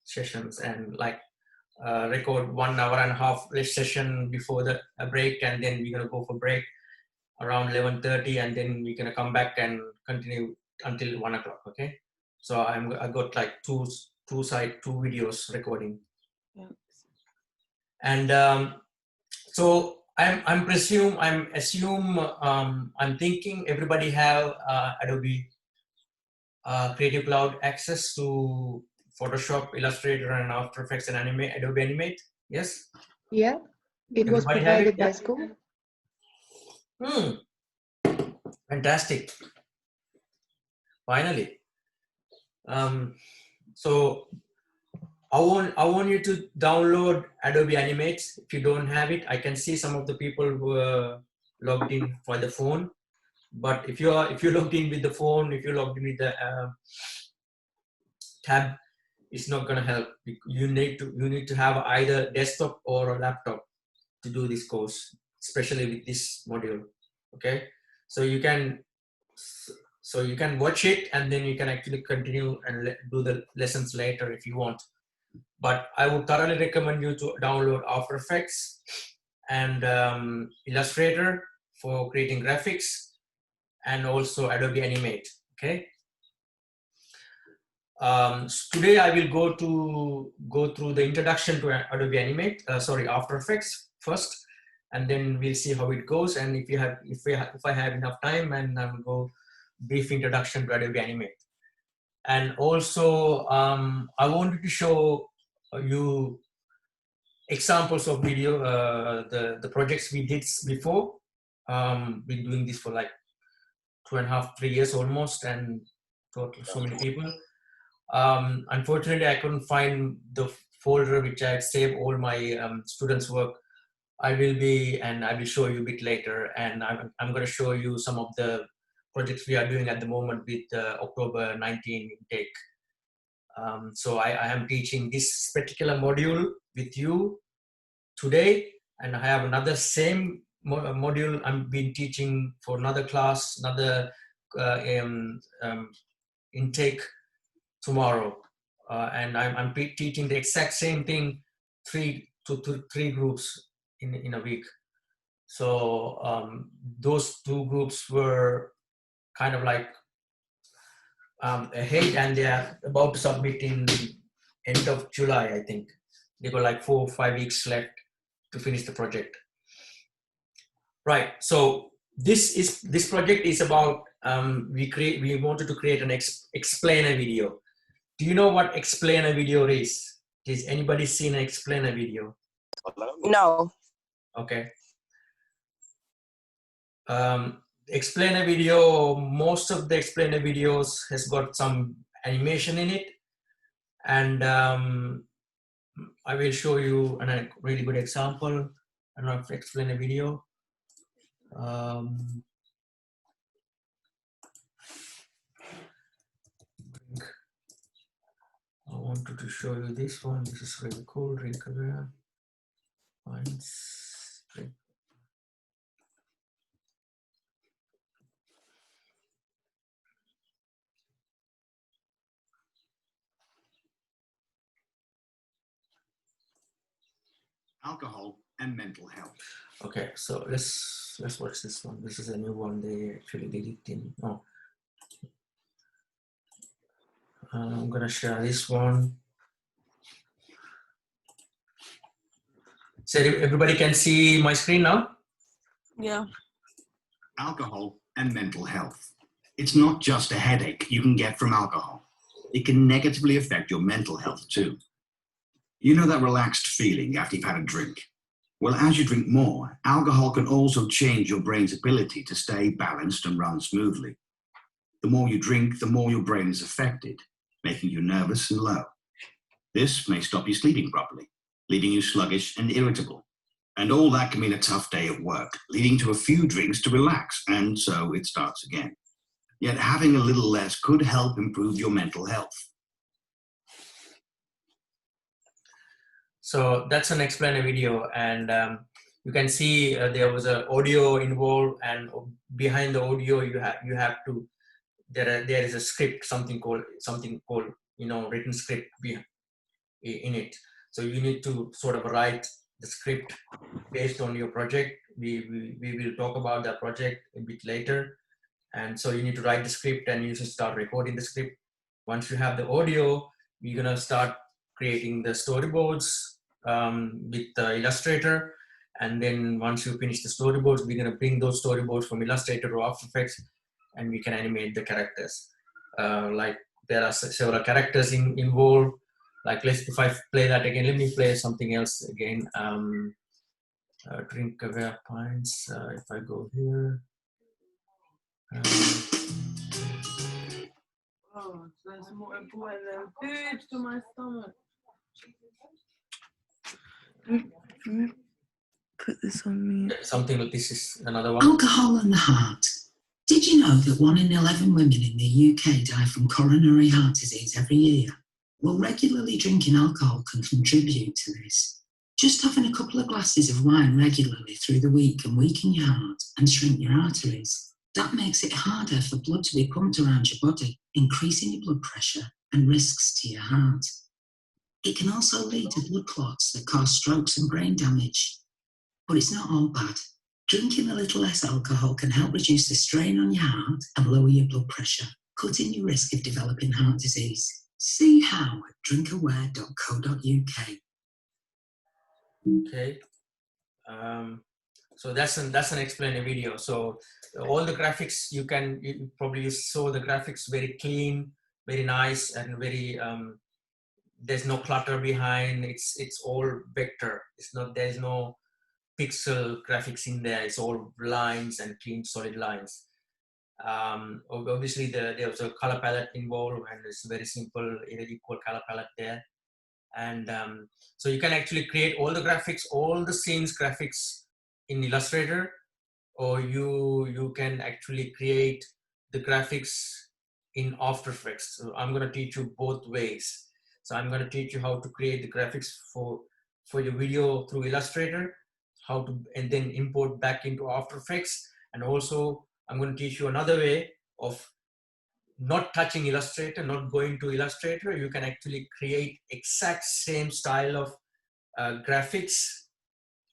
sessions and like record 1 hour and a half session before the break, and then we're gonna go for break around 11:30, and then we're gonna come back and continue until 1 o'clock. Okay, so I got like two videos recording. Yeah. And so I'm thinking everybody have Adobe Creative Cloud access to Photoshop, Illustrator, and After Effects and Adobe Animate. Yes. Yeah, it was Everybody have provided it? by school. Fantastic. Finally. So I want you to download Adobe Animate. If you don't have it, I can see some of the people who are logged in for the phone. But if you're logged in with the phone, if you're logged in with the tab, it's not going to help. You need to have either desktop or a laptop to do this course, especially with this module. Okay, so you can watch it and then you can actually continue and do the lessons later if you want. But I would thoroughly recommend you to download After Effects and Illustrator for creating graphics, and also Adobe Animate. Okay. Today I will go through the introduction to Adobe Animate. After Effects first, and then we'll see how it goes. And if I have enough time, and I'll go brief introduction to Adobe Animate. And also I wanted to show you examples of video, the projects we did before. Been doing this for like 2.5, 3 years almost, and total so many people. Unfortunately, I couldn't find the folder which I had saved all my students' work. I will show you a bit later, and I'm going to show you some of the projects we are doing at the moment with October 19 intake. So I am teaching this particular module with you today, and I have another same module I'm been teaching for another class, another intake tomorrow, and I'm teaching the exact same thing, three groups in a week. So those two groups were kind of like ahead, and they are about to submit in end of July, I think. They got like 4 or 5 weeks left to finish the project. Right. So this project is about we wanted to create an explainer video. Do you know what explainer video is? Has anybody seen an explainer video? No. Okay. Explainer video, most of the explainer videos has got some animation in it, and I will show you a really good example. I don't know if explainer video. I wanted to show you this one. This is really cool. Drink aware. Alcohol and mental health. Okay, so let's watch this one. This is a new one. They actually did it in. Oh, I'm gonna share this one. So everybody can see my screen now? Yeah. Alcohol and mental health. It's not just a headache you can get from alcohol. It can negatively affect your mental health too. You know that relaxed feeling after you've had a drink? Well, as you drink more, alcohol can also change your brain's ability to stay balanced and run smoothly. The more you drink, the more your brain is affected, making you nervous and low. This may stop you sleeping properly, leaving you sluggish and irritable. And all that can mean a tough day at work, leading to a few drinks to relax, and so it starts again. Yet having a little less could help improve your mental health. So that's an explainer video, and you can see there was an audio involved, and behind the audio you have to there is a script, something called written script in it. So you need to sort of write the script based on your project. We will talk about that project a bit later. And so you need to write the script and you should start recording the script. Once you have the audio, you're gonna start creating the storyboards with the Illustrator. And then once you finish the storyboards, we're gonna bring those storyboards from Illustrator to After Effects, and we can animate the characters. Like there are several characters involved. Like if I play that again, let me play something else again. Drink aware pints. If I go here. Oh, that's more important than food to my stomach. Put this on me. Something like this is another one. Alcohol and the heart. Did you know that 1 in 11 women in the UK die from coronary heart disease every year? Well, regularly drinking alcohol can contribute to this. Just having a couple of glasses of wine regularly through the week can weaken your heart and shrink your arteries. That makes it harder for blood to be pumped around your body, increasing your blood pressure and risks to your heart. It can also lead to blood clots that cause strokes and brain damage. But it's not all bad. Drinking a little less alcohol can help reduce the strain on your heart and lower your blood pressure, cutting your risk of developing heart disease. See how at drinkaware.co.uk. Okay. So that's an explainer video. So all the graphics you probably saw the graphics very clean, very nice, and very there's no clutter behind. It's all vector. There's no pixel graphics in there. It's all lines and clean solid lines. Obviously there's a color palette involved, and it's very simple, equal color palette there. And so you can actually create all the graphics, all the scenes graphics in Illustrator, or you can actually create the graphics in After Effects. So I'm going to teach you both ways. So I'm going to teach you how to create the graphics for your video through Illustrator, and then import back into After Effects. And also I'm going to teach you another way of not touching Illustrator, not going to Illustrator. You can actually create exact same style of graphics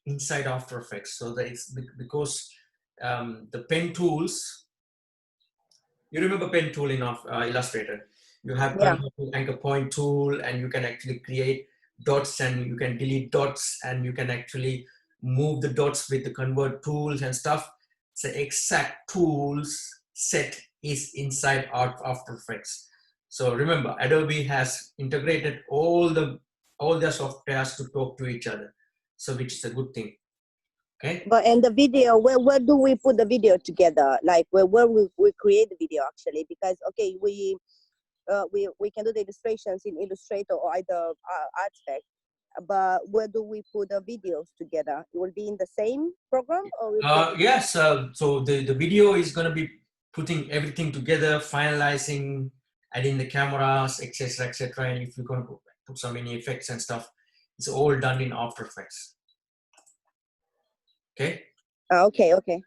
inside After Effects. So that it's because the pen tools, you remember pen tool in Illustrator? You have anchor point tool, and you can actually create dots, and you can delete dots, and you can actually move the dots with the convert tools and stuff. So exact tools set is inside After Effects. So remember, Adobe has integrated all their softwares to talk to each other. So which is a good thing. Okay. But in the video, where do we put the video together? Like where we create the video actually? Because okay, we can do the illustrations in Illustrator or either Artspec, but where do we put the videos together? It will be in the same program, or yes. So the video is going to be putting everything together, finalizing, adding the cameras, etc., etc. And if you're going to put so many effects and stuff, it's all done in After Effects. Okay. Okay.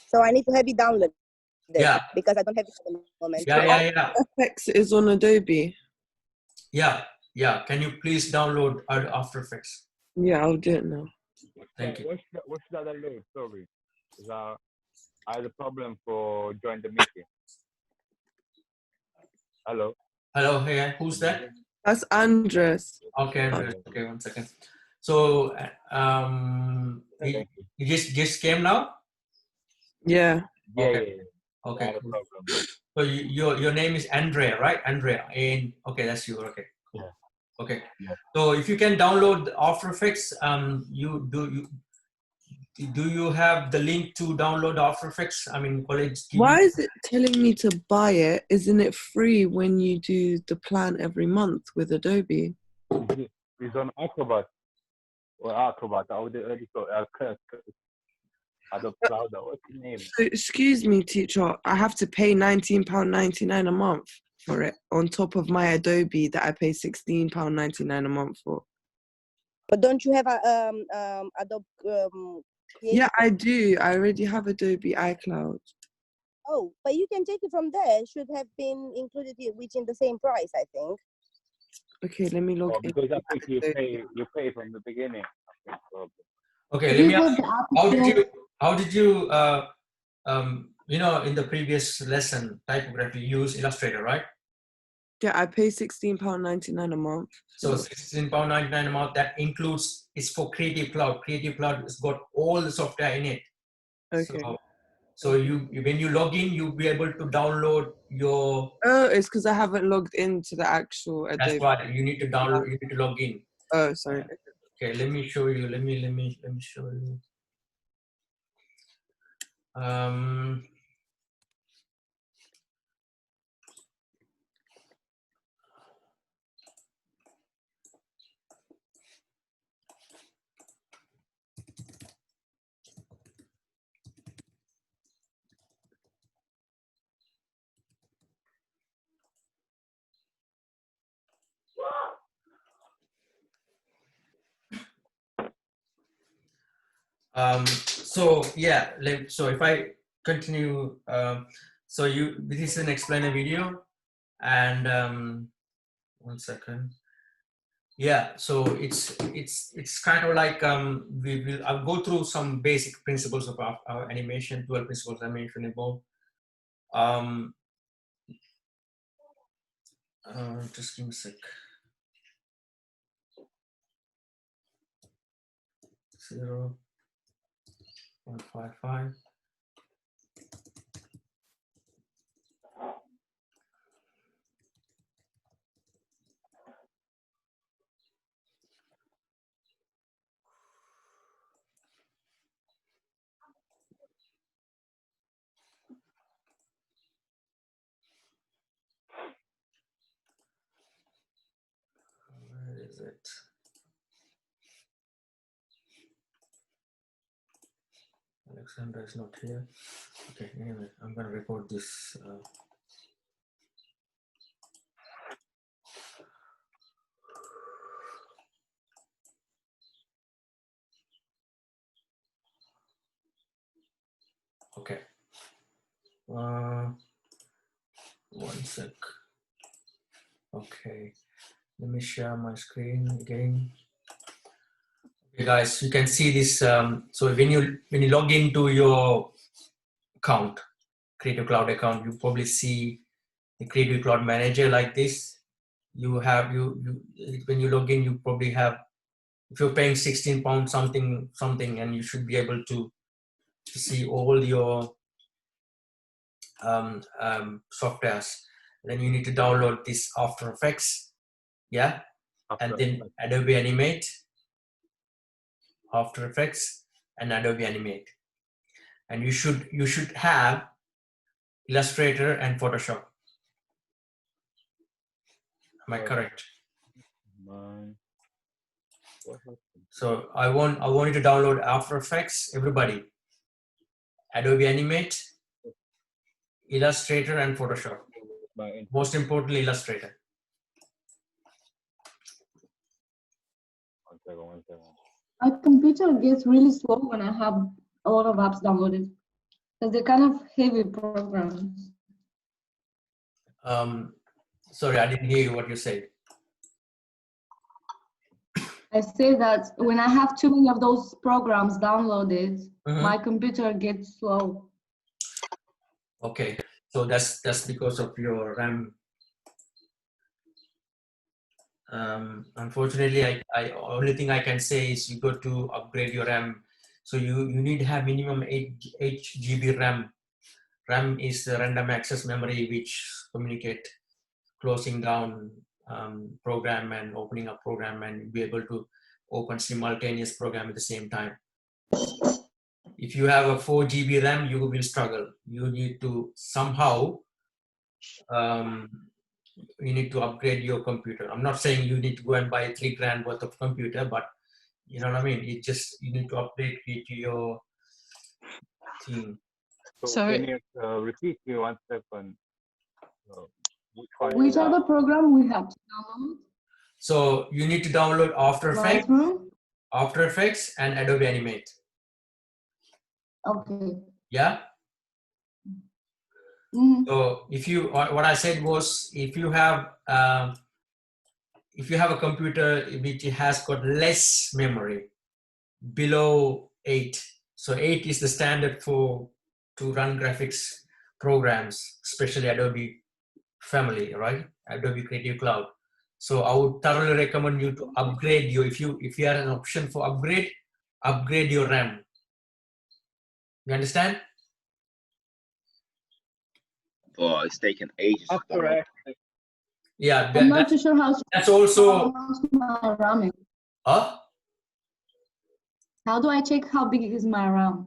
So I need to have it downloaded. Yeah. Because I don't have it at the moment. Yeah. Effects is on Adobe. Yeah. Can you please download After Effects? Yeah, I'll do it now. Thank you. What should I download? Sorry. I had a problem for joining the meeting. Hello. Hey, who's that? That's Andres. Okay, Andres. Okay, 1 second. So, you just came now? Yeah. Okay. Okay. Not a problem. So your name is Andrea, right? Andrea. Okay, that's you. Okay. Yeah. Okay. Yeah. So if you can download After Effects, do you have the link to download After Effects? I mean, college. Why is it telling me to buy it? Isn't it free when you do the plan every month with Adobe? It's on Acrobat. Or Acrobat. I would already thought Adobe Cloud. What's the name? So, excuse me, teacher. I have to pay £19.99 a month for it on top of my Adobe that I pay £16.99 a month for. But don't you have a Adobe? Yeah, I do. I already have Adobe iCloud. Oh, but you can take it from there. It should have been included within the same price, I think. Okay, let me log Oh, in. because I think you pay from the beginning. I think probably. Okay, Do let you me ask have you, the app how did you you know, in the previous lesson, typography, you use Illustrator, right? Yeah, I pay £16.99 a month. So £16.99 a month, that includes, it's for Creative Cloud. Creative Cloud has got all the software in it. Okay. So when you log in, you'll be able to download your, Oh, it's because I haven't logged into the actual that's Adobe. why you need to download, you need to log in. Oh, sorry. Okay, let me show you, let me show you. So yeah, so if I continue, so this is an explainer video, and 1 second. Yeah, so it's kind of like I'll go through some basic principles of our animation, 12 principles of animation involved. Just give me a sec. 0.55. Where is it? Alexandra is not here. Okay, anyway, I'm gonna record this. Okay. 1 sec. Okay, let me share my screen again. Okay, guys, you can see this. So when you log into your account, Creative Cloud account, you probably see the Creative Cloud Manager like this. You have when you log in, you probably have, if you're paying £16 something, and you should be able to see all your softwares. Then you need to download this After Effects, yeah, and then Adobe Animate, After Effects, and Adobe Animate, and you should have Illustrator and Photoshop. Am I correct? So I want you to download After Effects, everybody. Adobe Animate, Illustrator, and Photoshop. Most importantly, Illustrator. 1 second, 1 second. My computer gets really slow when I have a lot of apps downloaded because they're kind of heavy programs. Sorry, I didn't hear you what you said. I say that when I have too many of those programs downloaded, my computer gets slow. Okay, so that's because of your RAM. Unfortunately, I only thing I can say is you got to upgrade your RAM. So you need to have minimum 8 GB RAM. RAM is the random access memory which communicate closing down program and opening up program and be able to open simultaneous program at the same time. If you have a 4 GB RAM, you will struggle. You need to somehow you need to upgrade your computer. I'm not saying you need to go and buy $3 grand worth of computer, but you know what I mean? You need to update it to your thing. So Sorry. can you repeat me 1 second? Which other program we have to download? So you need to download After Effects, Lightroom? After Effects, and Adobe Animate. Okay. Yeah. So if you, what I said was, if you have if you have a computer which has got less memory, below 8, so 8 is the standard to run graphics programs, especially Adobe family, right? Adobe Creative Cloud. So I would thoroughly recommend you to upgrade your, if you have an option for upgrade your RAM. You understand? Oh, it's taken ages to download. Correct. Yeah, I'm not too sure that's also. how's my RAM is. Huh? How do I check how big is my RAM?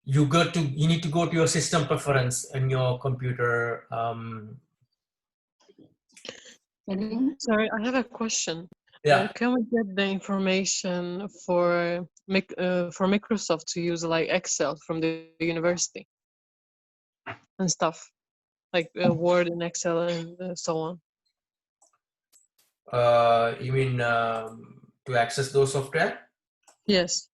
You need to go to your system preference in your computer. Settings? Sorry, I have a question. Yeah. Can we get the information for Microsoft to use like Excel from the university and stuff, like Word and Excel and so on? You mean to access those software? Yes.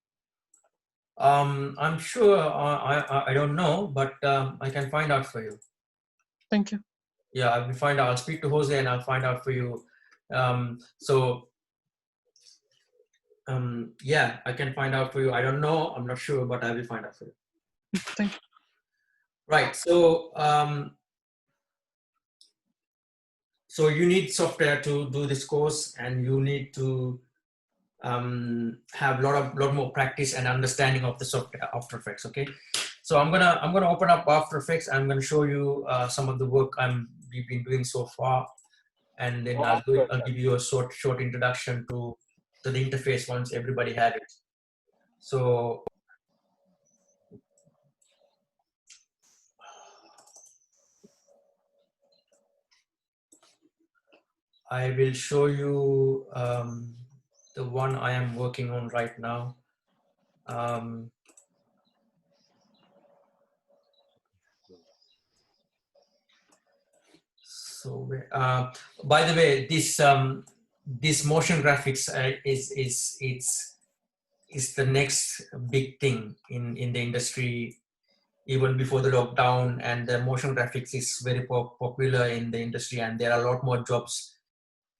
I'm sure. I don't know, but I can find out for you. Thank you. Yeah, I will find out. I'll speak to Jose and I'll find out for you. Yeah, I can find out for you. I don't know. I'm not sure, but I will find out for you. Thank you. Right. So, so you need software to do this course, and you need to have lot more practice and understanding of the software After Effects. Okay. So I'm gonna open up After Effects. I'm gonna show you some of the work we've been doing so far, and then I'll give you a short introduction to the interface once everybody had it. So I will show you the one I am working on right now. So by the way, this motion graphics is the next big thing in the industry, even before the lockdown. And the motion graphics is very popular in the industry, and there are a lot more jobs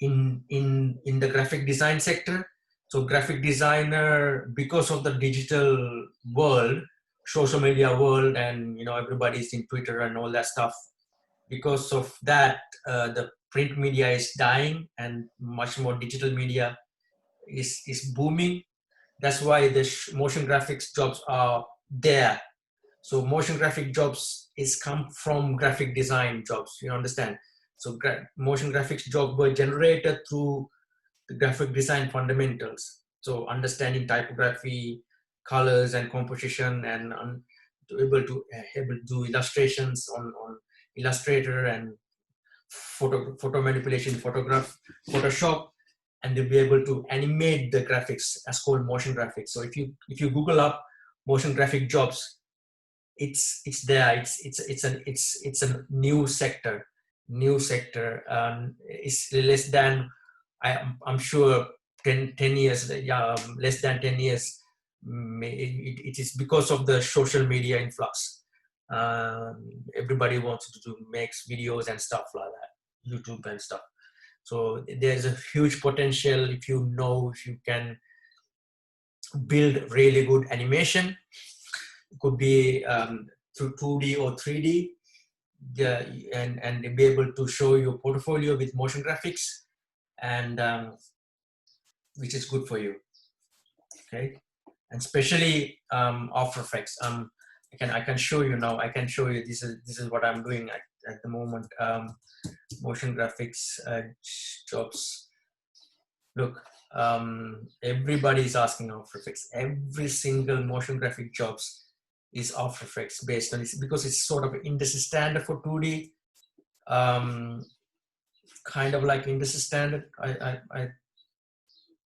in the graphic design sector. So graphic designer, because of the digital world, social media world, and everybody's in Twitter and all that stuff, because of that, the print media is dying and much more digital media is booming. That's why the motion graphics jobs are there. So motion graphic jobs come from graphic design jobs, you understand? So motion graphics jobs were generated through the graphic design fundamentals. So understanding typography, colors and composition, and able to do illustrations on Illustrator and photo manipulation, Photoshop, and they'll be able to animate the graphics as called motion graphics. So if you Google up motion graphic jobs, it's there. It's a new sector. It's less than, I'm sure 10 years, less than 10 years. It is because of the social media influx. Everybody wants to make videos and stuff like that, YouTube and stuff. So there's a huge potential if you can build really good animation. It could be through 2D or 3D, and be able to show your portfolio with motion graphics, and which is good for you. Okay, and especially After Effects. I can show you now. I can show you, this is what I'm doing at the moment. Motion graphics jobs. Look, everybody is asking After Effects. Every single motion graphic jobs is After Effects based on this, because it's sort of industry standard for 2D. Kind of like industry standard.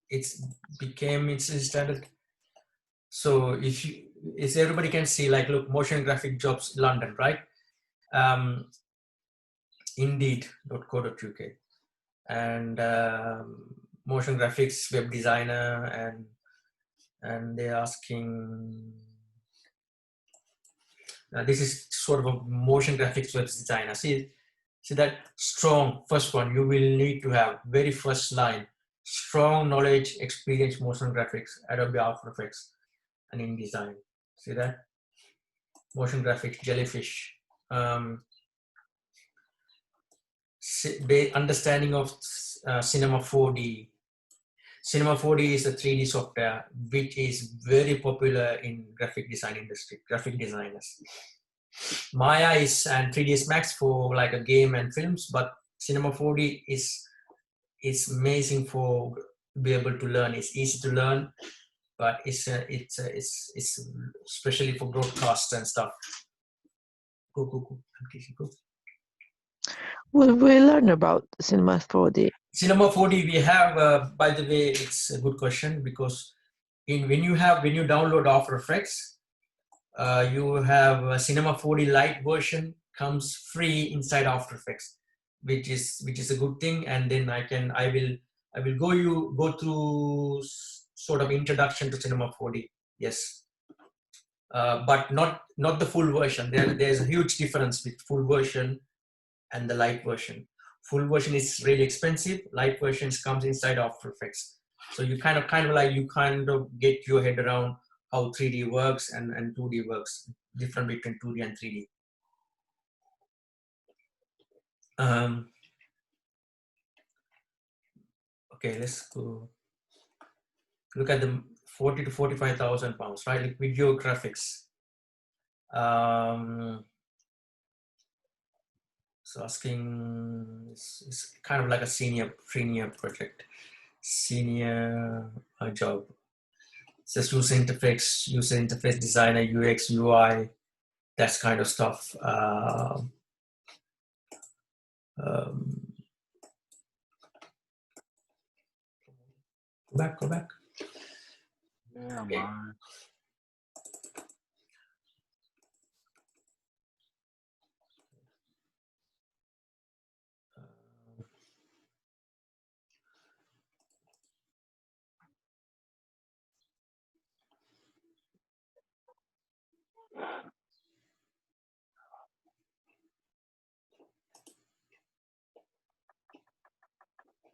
It's became industry standard. So if everybody can see, like, look, motion graphic jobs London, right? Indeed.co.uk, and motion graphics web designer, and they're asking. This is sort of a motion graphics web designer. See See that strong, first one, you will need to have very first line, strong knowledge, experience, motion graphics, Adobe After Effects, and InDesign. See that? Motion graphics, jellyfish. Understanding of Cinema 4D. Cinema 4D is a 3D software which is very popular in graphic design industry, graphic designers. Maya is and 3ds Max for like a game and films, but Cinema 4D is amazing for be able to learn. It's easy to learn, but it's especially for broadcast and stuff. Go. Will we learn about Cinema 4D? Cinema 4D we have, by the way, it's a good question, because when you download After Effects, you have a Cinema 4D Lite version comes free inside After Effects, which is a good thing. And then I will go through sort of introduction to Cinema 4D. Yes, but not the full version. There's a huge difference with full version and the Lite version. Full version is really expensive. Lite versions comes inside After Effects. So you kind of get your head around how 3D works and 2D works, different between 2D and 3D. Okay, let's go look at the 40 to 45,000 pounds, right? Like video graphics. So asking is kind of like a senior project, senior job. It's just user interface designer, UX, UI, that kind of stuff. Go back. Yeah, man.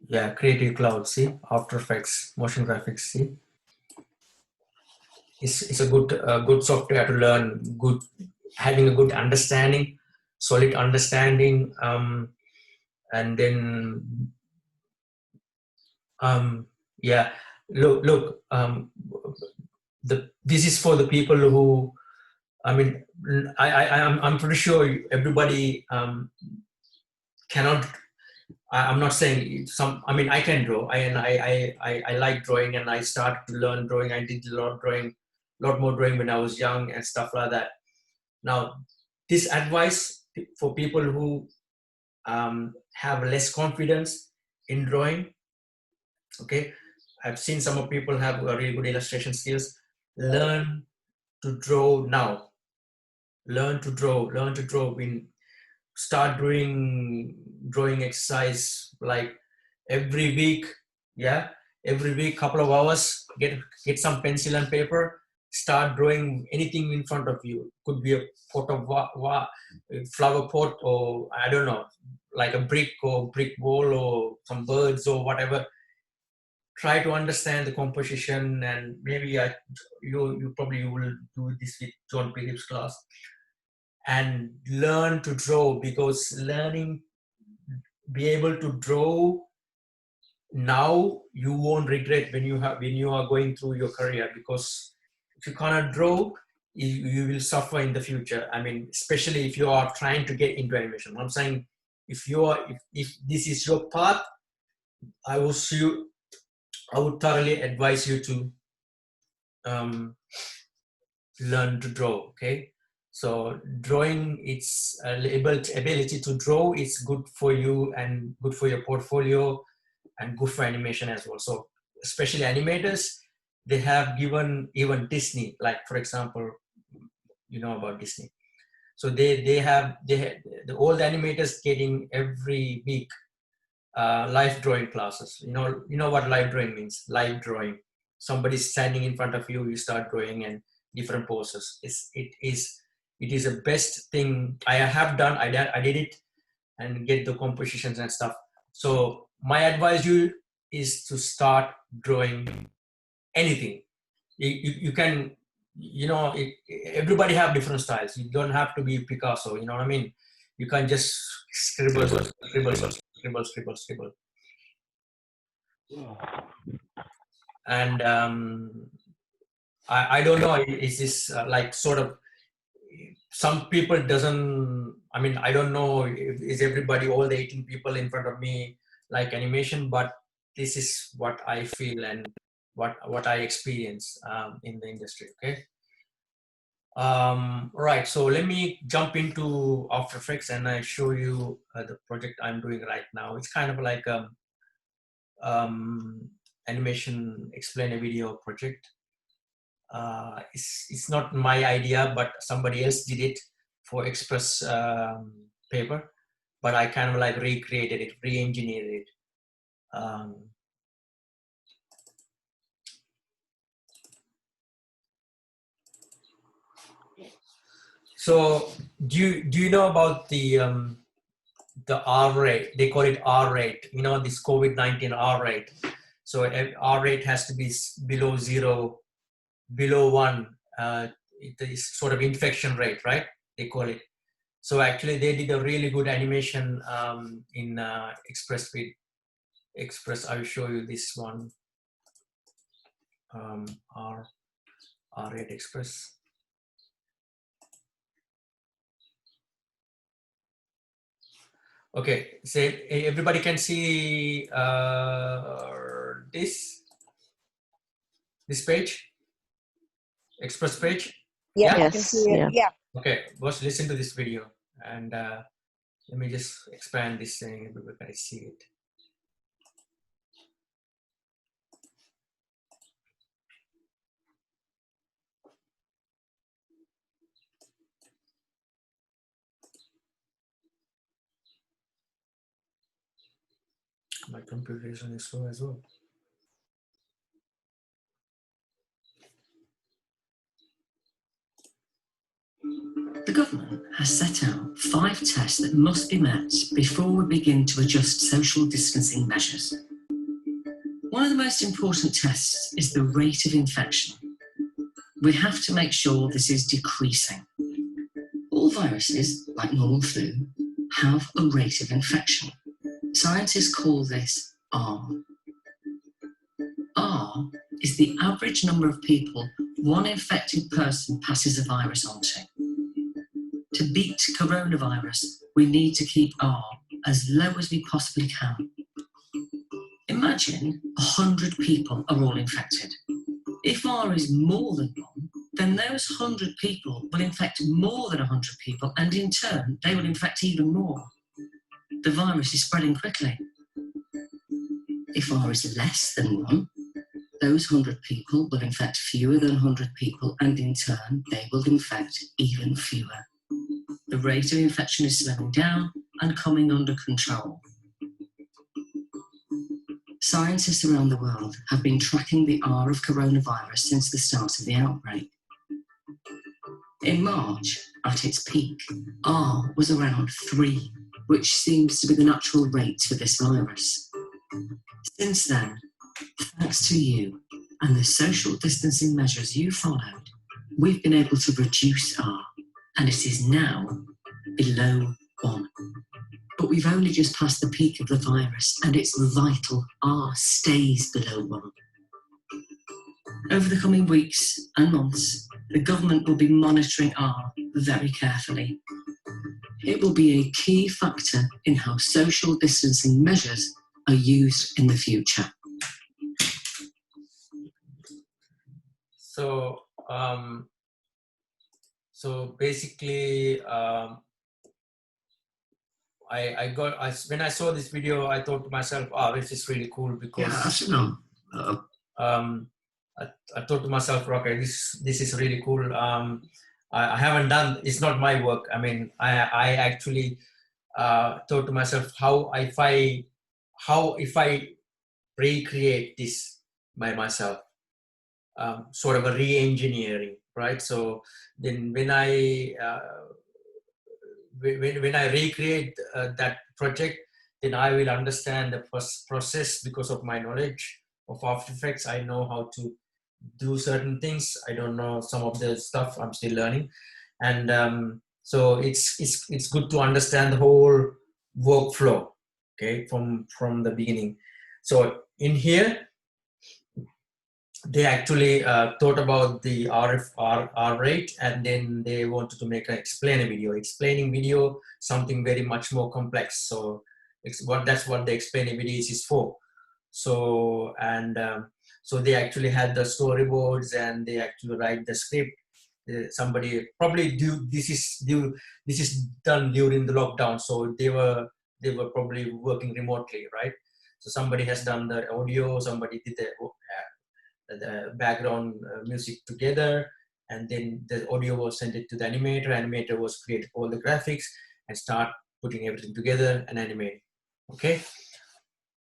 Yeah, Creative Cloud, see, After Effects, motion graphics, see. It's a good software to learn, having a good understanding, solid understanding, and then yeah, look, this is for the people who, I mean, I'm pretty sure everybody cannot. I'm not saying I mean, I can draw. I like drawing, and I started to learn drawing. I did a lot more drawing when I was young and stuff like that. Now, this advice for people who have less confidence in drawing. Okay, I've seen some of people have really good illustration skills. Learn to draw now. Learn to draw. Start doing drawing exercise like every week. Yeah, every week, couple of hours. Get some pencil and paper. Start drawing anything in front of you. Could be a pot of flower pot, or I don't know, like a brick or brick wall or some birds or whatever. Try to understand the composition, and maybe you probably will do this with John Phillips' class. And learn to draw, because be able to draw now, you won't regret when you are going through your career, because if you cannot draw, you will suffer in the future. I mean, especially if you are trying to get into animation. I'm saying if this is your path, I would thoroughly advise you to learn to draw. Okay. So drawing, it's ability to draw is good for you and good for your portfolio and good for animation as well. So especially animators, they have given even Disney, like for example, you know about Disney. So they have all the animators getting every week live drawing classes. You know what live drawing means? Live drawing. Somebody's standing in front of you, you start drawing and different poses. It is the best thing I have done. I did it and get the compositions and stuff. So my advice you is to start drawing anything. You can, you know, everybody have different styles. You don't have to be Picasso, you know what I mean? You can just scribble, scribble, scribble, scribble, scribble. And I don't know, is this like sort of, some people doesn't, I mean, I don't know if, is everybody, all the 18 people in front of me like animation, but this is what I feel and what I experience in the industry, okay? Right, so let me jump into After Effects and I show you the project I'm doing right now. It's kind of like animation explain a video project. It's not my idea, but somebody else did it for Express paper, but I kind of like recreated it, re-engineered it. So do you know about the R rate? They call it R rate. You know, this COVID-19 R rate. So R rate has to be below 0, below 1. It is sort of infection rate, right? They call it. So actually, they did a really good animation in Express Feed. Express, I will show you this one. R rate Express. Okay, so everybody can see this page, Express page. Yeah, Yes, I can see it. yeah. Yeah. Okay, let's listen to this video, and let me just expand this thing. Everybody can see it. My computer is slow as well. The government has set out 5 tests that must be met before we begin to adjust social distancing measures. One of the most important tests is the rate of infection. We have to make sure this is decreasing. All viruses, like normal flu, have a rate of infection. Scientists call this R. R is the average number of people one infected person passes a virus onto. To beat coronavirus, we need to keep R as low as we possibly can. Imagine 100 people are all infected. If R is more than 1, then those 100 people will infect more than 100 people, and in turn, they will infect even more. The virus is spreading quickly. If R is less than 1, those 100 people will infect fewer than 100 people, and in turn, they will infect even fewer. The rate of infection is slowing down and coming under control. Scientists around the world have been tracking the R of coronavirus since the start of the outbreak. In March, at its peak, R was around 3, which seems to be the natural rate for this virus. Since then, thanks to you and the social distancing measures you followed, we've been able to reduce R, and it is now below 1. But we've only just passed the peak of the virus, and it's vital R stays below 1. Over the coming weeks and months, the government will be monitoring R very carefully. It will be a key factor in how social distancing measures are used in the future. So, basically, when I saw this video, I thought to myself, "Oh, this is really cool," because I thought to myself, "Okay, this is really cool." I haven't done. It's not my work. I mean, I actually thought to myself, if I recreate this by myself, sort of a re-engineering, right? So then when I when I recreate that project, then I will understand the process because of my knowledge of After Effects. I know how to do certain things. I don't know some of the stuff. I'm still learning, and so it's good to understand the whole workflow, okay, from the beginning. So in here, they actually thought about the R rate, and then they wanted to make an explaining video, something very much more complex. So that's what the explaining videos is for. So so they actually had the storyboards, and they actually write the script. Somebody probably this is done during the lockdown, so they were probably working remotely, right? So somebody has done the audio, somebody did the background music together, and then the audio was sent it to the animator was create all the graphics and start putting everything together and animate. Okay,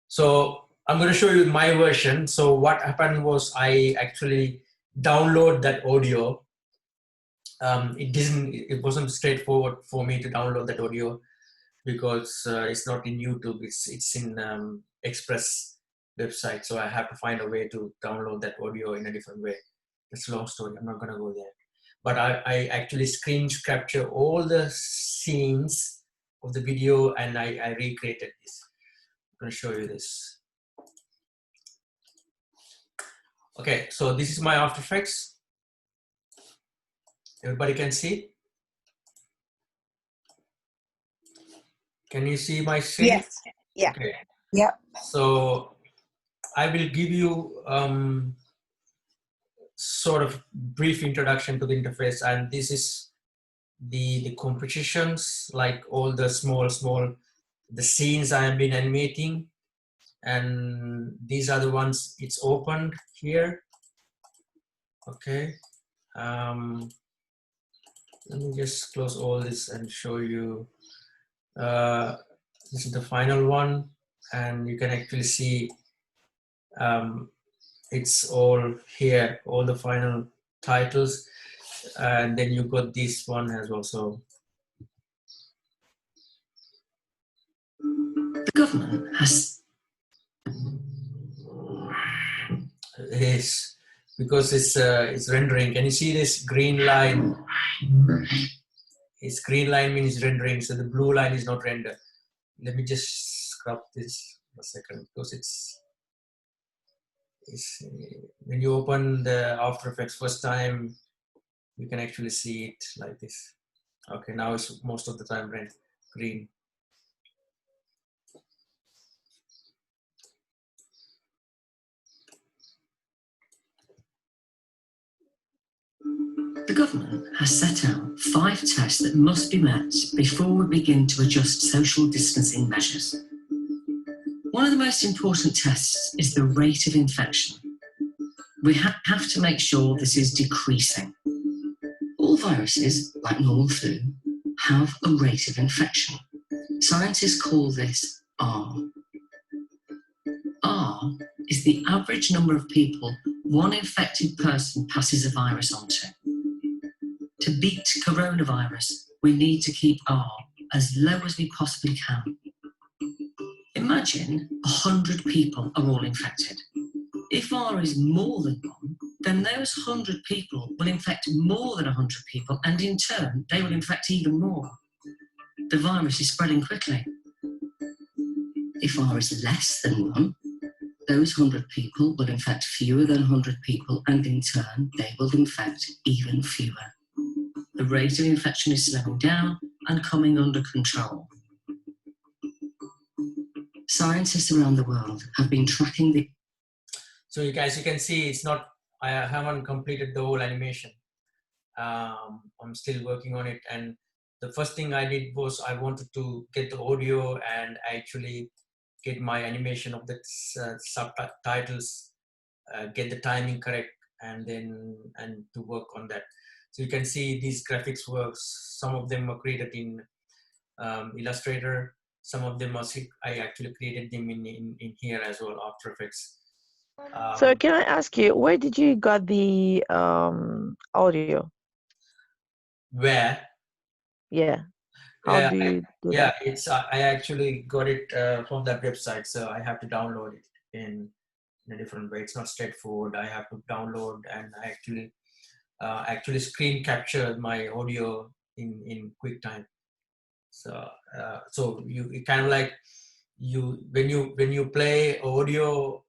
so I'm going to show you my version. So what happened was I actually download that audio. It wasn't straightforward for me to download that audio because it's not in YouTube, it's in Express website, so I have to find a way to download that audio in a different way. It's a long story, I'm not going to go there, but I actually screen capture all the scenes of the video, and I recreated this. I'm going to show you this. Okay, so this is my After Effects. Everybody can see? Can you see my screen? Yes. Yeah. Okay. Yeah. So I will give you sort of brief introduction to the interface, and this is the compositions, like all the small the scenes I have been animating, and these are the ones it's opened here. Okay, let me just close all this and show you. This is the final one, and you can actually see it's all here, all the final titles, and then you got this one as also. The government has. Yes, because it's rendering. Can you see this green line? It's green line means rendering, so the blue line is not rendered. Let me just scrub this a second, because it's when you open the After Effects first time, you can actually see it like this. Okay, now it's most of the time red, green. The government has set out 5 tests that must be met before we begin to adjust social distancing measures. One of the most important tests is the rate of infection. We have to make sure this is decreasing. All viruses, like normal flu, have a rate of infection. Scientists call this R. R is the average number of people one infected person passes a virus onto. To beat coronavirus, we need to keep R as low as we possibly can. Imagine 100 people are all infected. If R is more than 1, then those 100 people will infect more than 100 people, and in turn, they will infect even more. The virus is spreading quickly. If R is less than 1, those 100 people will infect fewer than 100 people, and in turn, they will infect even fewer. The rate of infection is slowing down and coming under control. Scientists around the world have been tracking the... So you guys, you can see it's not, I haven't completed the whole animation. I'm still working on it, and the first thing I did was I wanted to get the audio and actually get my animation of the subtitles, get the timing correct, and to work on that. So you can see these graphics works. Some of them are created in Illustrator. Some of them I actually created them in here as well, After Effects. So can I ask you, where did you got the audio? Where? Yeah. How Yeah, do you do yeah, that? it's I actually got it from that website, so I have to download it in a different way. It's not straightforward. I have to download, and I actually screen capture my audio in QuickTime. So so you kind of like when you play audio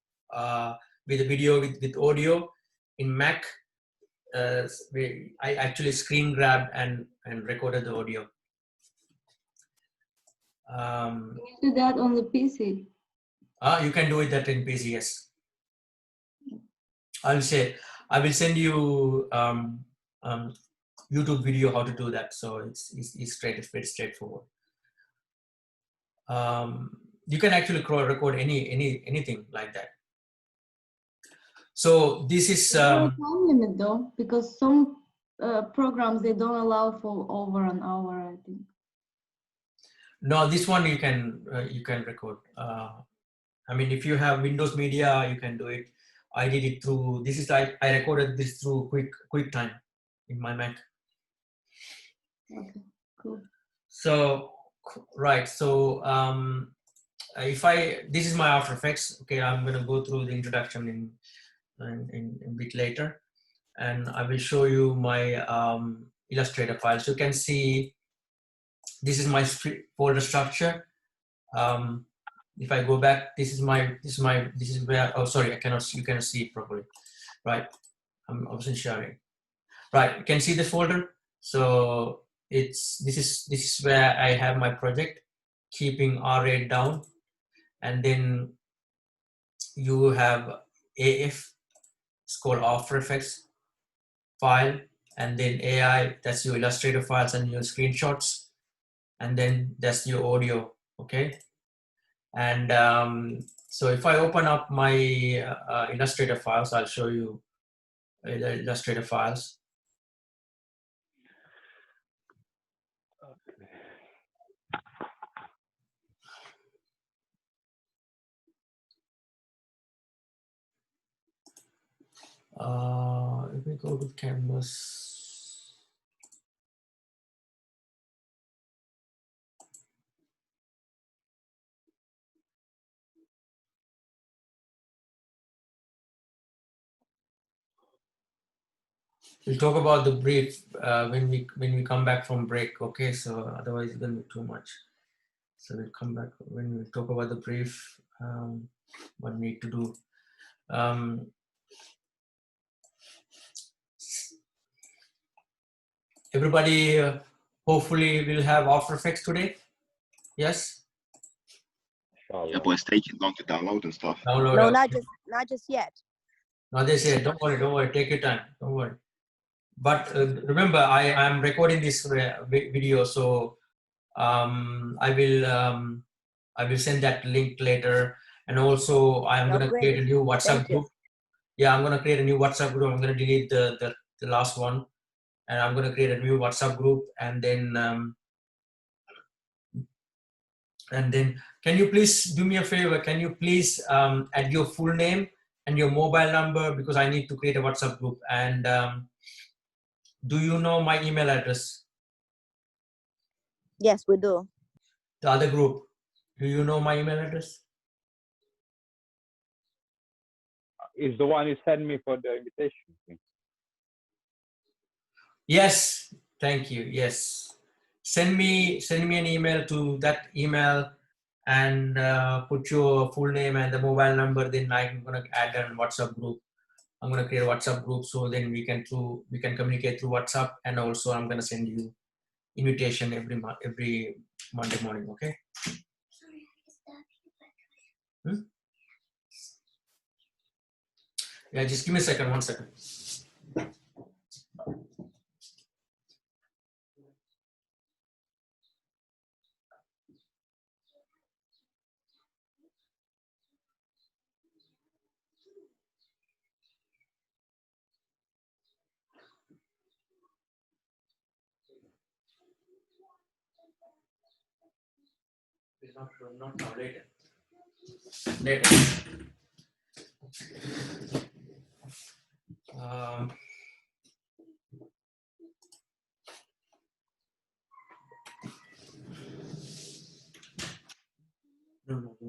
with a video with audio in Mac, I actually screen grabbed and recorded the audio. You do that on the PC. You can do it that in PC, yes. I will send you YouTube video how to do that. So it's very straightforward. You can actually record anything like that. So this is Is there a time limit though? Because some programs, they don't allow for over an hour, I think. no, this one you can record. I mean, if you have Windows Media, you can do it. I did it through, this is I recorded this through QuickTime in my Mac. Okay, cool. So, right, so this is my After Effects. Okay, I'm gonna go through the introduction in a bit later, and I will show you my Illustrator files. You can see this is my folder structure. If I go back, this is where, oh sorry, you cannot see it properly, right? I wasn't sharing. Right, you can see the folder. So this is where I have my project, keeping R8 down, and then you have AF, it's called After Effects file, and then AI, that's your Illustrator files and your screenshots, and then that's your audio, okay? And so if I open up my Illustrator files, I'll show you the Illustrator files. Let me go to Canvas. We'll talk about the brief when we come back from break. Okay, so otherwise it's gonna be too much. So we'll come back when we talk about the brief. What we need to do. Everybody hopefully will have After Effects today. Yes. Yeah, but it's taking long to download and stuff. Download. No, not just yet. No, they say don't worry, take your time, don't worry. But remember, I am recording this video, so I will send that link later, and also I'm Oh, gonna great. create a new WhatsApp Thank you. group. Yeah, I'm gonna create a new WhatsApp group. I'm gonna delete the last one, and I'm gonna create a new WhatsApp group, and then can you please do me a favor? Can you please add your full name and your mobile number, because I need to create a WhatsApp group. And do you know my email address? Yes, we do. The other group, do you know my email address? Is the one you sent me for the invitation? Yes, thank you. Yes, send me an email to that email, and put your full name and the mobile number. Then I'm gonna add a WhatsApp group. I'm gonna create a WhatsApp group, so then we can communicate through WhatsApp, and also I'm gonna send you invitation every Monday morning. Okay. Yeah, just give me a second. 1 second. Not now, later. Later.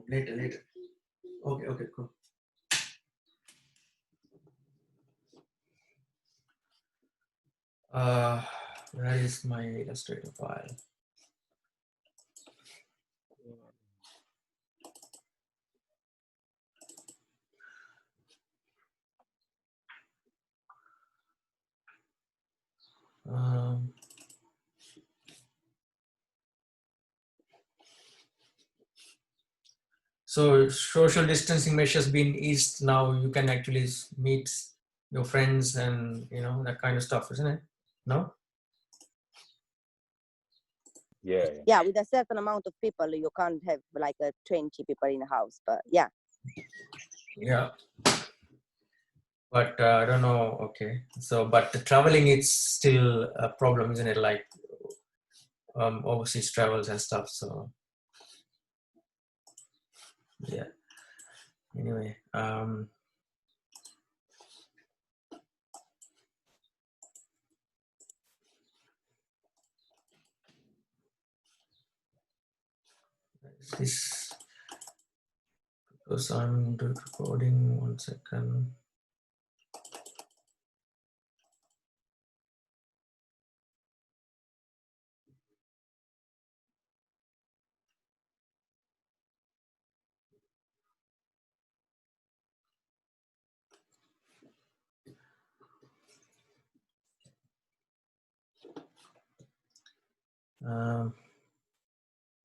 Later. Okay, cool. Where is my Illustrator file? So social distancing measures being eased now, you can actually meet your friends and that kind of stuff, isn't it? No? Yeah, with a certain amount of people, you can't have like 20 people in a house, but yeah. Yeah. But I don't know. Okay. So, but the traveling, it's still a problem, isn't it? Like overseas travels and stuff. So, yeah. Anyway, this because I'm doing recording. 1 second.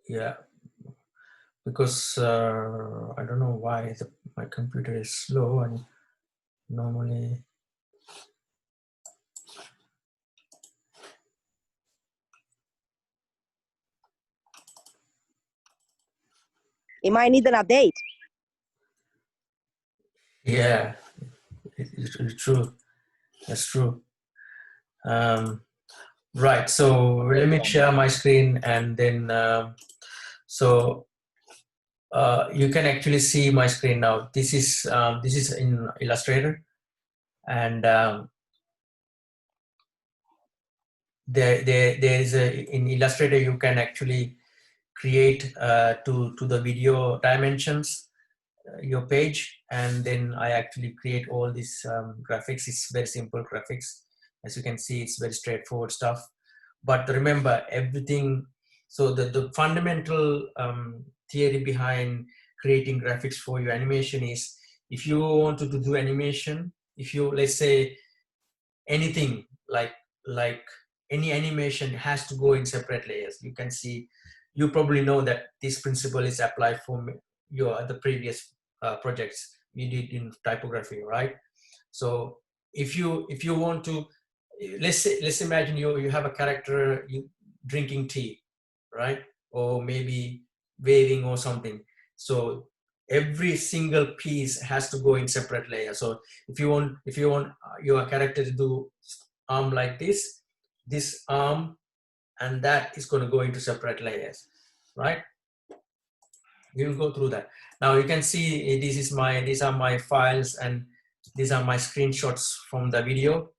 Yeah, because I don't know why my computer is slow and normally. It might need an update. Yeah, it's true. That's true. Right. So let me share my screen and then you can actually see my screen now. This is in Illustrator, and there is in Illustrator you can actually create to the video dimensions your page, and then I actually create all these graphics. It's very simple graphics. As you can see, it's very straightforward stuff. But remember everything. So the fundamental theory behind creating graphics for your animation is, if you want to do animation, if you, let's say, anything like any animation has to go in separate layers. You can see, you probably know that this principle is applied for your the previous projects you did in typography, right? So if you want to, let's imagine you have a character drinking tea, right? Or maybe waving or something. So every single piece has to go in separate layers. So if you want your character to do arm like this arm and that is going to go into separate layers, right? We will go through that. Now you can see these are my files and these are my screenshots from the video.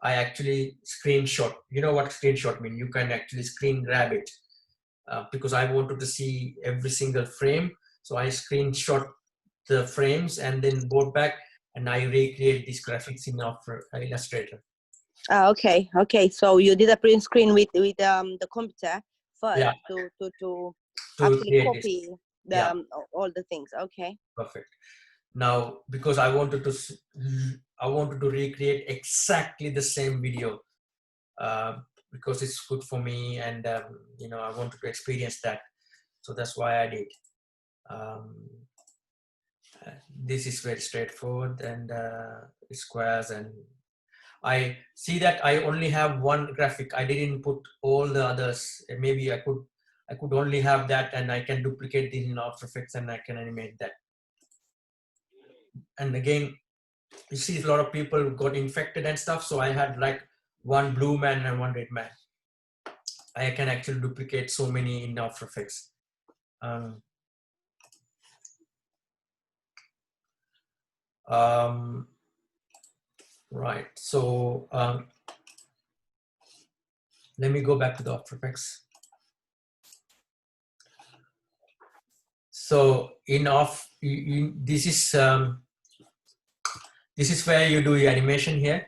I actually screenshot. You know what screenshot mean? You can actually screen grab it because I wanted to see every single frame. So I screenshot the frames and then brought back and I recreate these graphics in Illustrator. Okay. So you did a print screen with the computer first, Yeah. to actually copy all the things. Okay. Perfect. Now, because I wanted to recreate exactly the same video because it's good for me, and I wanted to experience that. So that's why I did. This is very straightforward and squares, and I see that I only have one graphic. I didn't put all the others. Maybe I could only have that, and I can duplicate this in After Effects and I can animate that. And again, you see a lot of people got infected and stuff. So I had like one blue man and one red man. I can actually duplicate so many in After Effects. Right. So let me go back to the After Effects. So this is where you do your animation here,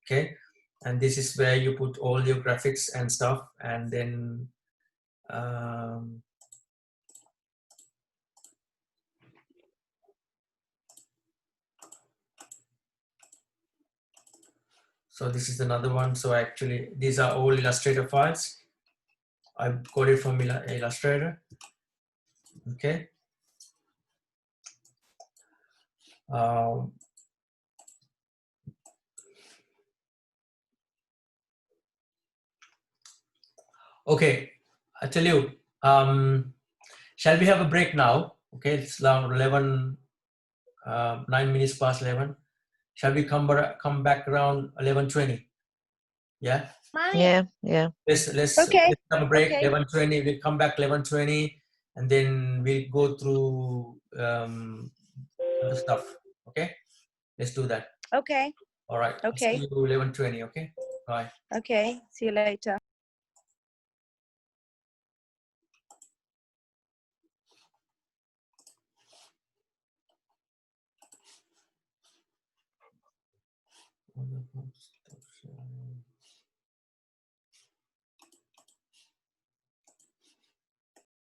okay, and this is where you put all your graphics and stuff, and then so this is another one. So actually these are all Illustrator files. I got it from Illustrator, okay. Okay, I tell you, shall we have a break now? Okay, it's now 11, 9 minutes past 11. Shall we come back around 11:20? Yeah. Yeah, yeah. Let's Okay. have a break. Okay. 11:20. We'll come back 11:20, and then we'll go through the stuff. Okay. Let's do that. Okay. All right. I'll Okay. see you 11:20. Okay. Bye. Okay. See you later.